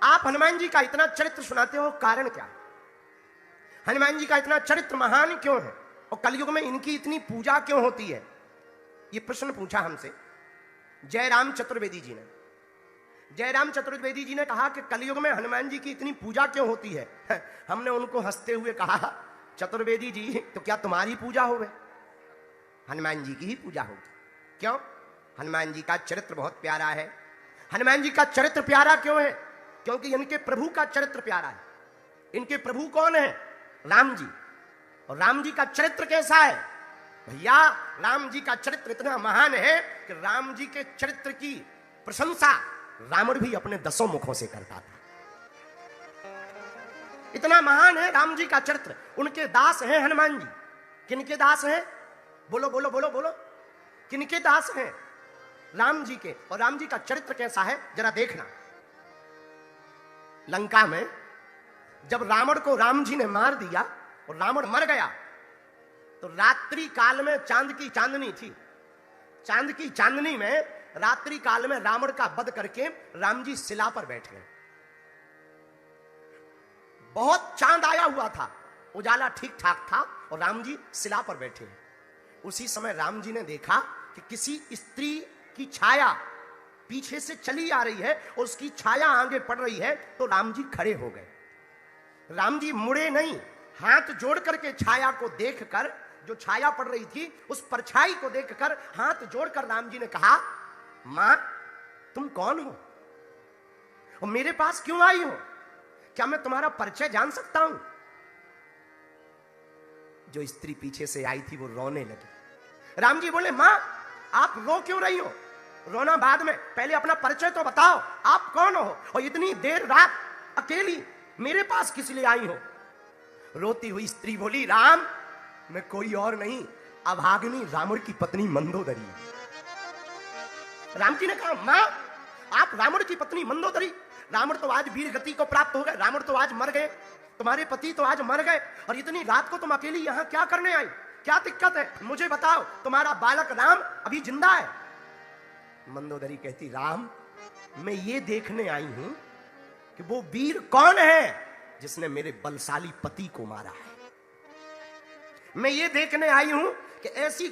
आप हनुमान जी का इतना चरित्र सुनाते हो, कारण क्या है? हनुमान जी का इतना चरित्र महान क्यों है और कलयुग में इनकी इतनी पूजा क्यों होती है? ये प्रश्न पूछा हमसे जयराम चतुर्वेदी जी ने। जयराम चतुर्वेदी जी ने कहा कि कलयुग में हनुमान जी की इतनी पूजा क्यों होती है? हमने उनको हंसते हुए कहा, चतुर्वेदी जी तो क्या तुम्हारी पूजा होवे? हनुमान जी की ही पूजा होगी। क्यों? हनुमान जी का चरित्र बहुत प्यारा है। हनुमान जी का चरित्र प्यारा क्यों है? क्योंकि इनके प्रभु का चरित्र प्यारा है। इनके प्रभु कौन है? राम जी। और राम जी का चरित्र कैसा है? भैया राम जी का चरित्र इतना महान है कि राम जी के चरित्र की प्रशंसा रावण भी अपने 10 मुखों से करता था। इतना महान है राम जी का चरित्र। उनके दास हैं हनुमान जी। किनके दास हैं? बोलो बोलो बोलो बोलो, किनके दास हैं? राम जी के। और राम जी का चरित्र कैसा है जरा देखना। लंका में जब रावण को राम जी ने मार दिया और रावण मर गया, तो रात्रि काल में चांद की चांदनी थी। चांद की चांदनी में रात्रि काल में रावण का वध करके राम जी शिला पर बैठ गए। बहुत चांद आया हुआ था, उजाला ठीक ठाक था और राम जी शिला पर बैठे। उसी समय राम जी ने देखा कि किसी स्त्री की छाया पीछे से चली आ रही है और उसकी छाया आगे पड़ रही है, तो राम जी खड़े हो गए। राम जी मुड़े नहीं, हाथ जोड़ करके छाया को देखकर, जो छाया पड़ रही थी उस परछाई को देखकर हाथ जोड़कर राम जी ने कहा, मां तुम कौन हो और मेरे पास क्यों आई हो? क्या मैं तुम्हारा परिचय जान सकता हूं? जो स्त्री पीछे से आई थी वो रोने लगी। राम जी बोले, मां आप रो क्यों रही हो? रोना बाद में, पहले अपना परिचय तो बताओ, आप कौन हो और इतनी देर रात अकेली मेरे पास किस लिए आई हो? रोती हुई स्त्री बोली, राम मैं कोई और नहीं, अभागिनी रावण की पत्नी मंदोदरी। राम जी ने कहा, मां आप रावण की पत्नी मंदोदरी? रावण तो आज वीर गति को प्राप्त हो गए, रावण तो आज मर गए, तुम्हारे पति तो आज मर गए और इतनी रात को तुम अकेली यहां क्या करने आई? क्या दिक्कत है? मुझे बताओ, तुम्हारा बालक राम अभी जिंदा है? मंदोदरी कहती, राम मैं ये देखने आई हूं कि वो वीर कौन है जिसने मेरे बलशाली पति को मारा है। मैं ये देखने आई हूं कि ऐसा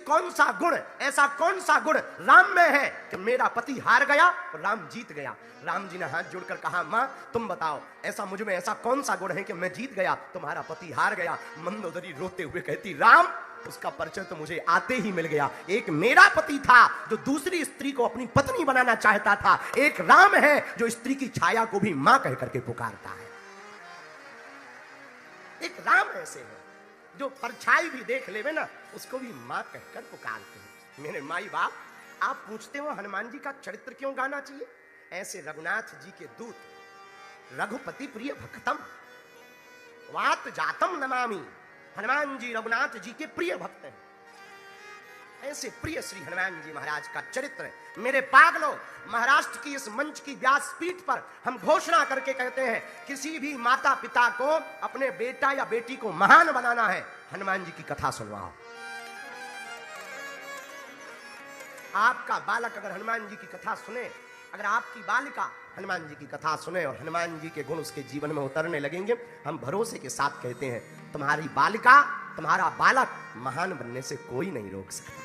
कौन सा गुण राम में है कि मेरा पति हार गया और राम जीत गया। राम जी ने हाथ जोड़कर कहा, मां तुम बताओ, ऐसा मुझ में ऐसा कौन सा गुण है कि मैं जीत गया, तुम्हारा पति हार गया? मंदोदरी रोते हुए कहती, राम उसका परिचय तो मुझे आते ही मिल गया। एक मेरा पति था जो दूसरी स्त्री को अपनी पत्नी बनाना चाहता था, एक राम है जो स्त्री की छाया को भी मां कह करके पुकारता है। एक राम ऐसे है जो परछाई भी देख लेवे ना उसको भी मां कहकर पुकारते हैं। मेरे माई बाप, आप पूछते हो हनुमान जी का चरित्र क्यों गाना चाहिए? ऐसे रघुनाथ जी के दूत, रघुपति प्रिय भक्तम वात जातम नमामि, हनुमान जी रघुनाथ जी के प्रिय भक्त हैं। ऐसे प्रिय श्री हनुमान जी महाराज का चरित्र है। मेरे पागलों, महाराष्ट्र की इस मंच की व्यासपीठ पर हम घोषणा करके कहते हैं, किसी भी माता पिता को अपने बेटा या बेटी को महान बनाना है, हनुमान जी की कथा सुनवाओ। आपका बालक अगर हनुमान जी की कथा सुने, अगर आपकी बालिका हनुमान जी की कथा सुने और हनुमान जी के गुण उसके जीवन में उतरने लगेंगे, हम भरोसे के साथ कहते हैं, तुम्हारी बालिका, तुम्हारा बालक महान बनने से कोई नहीं रोक सकता।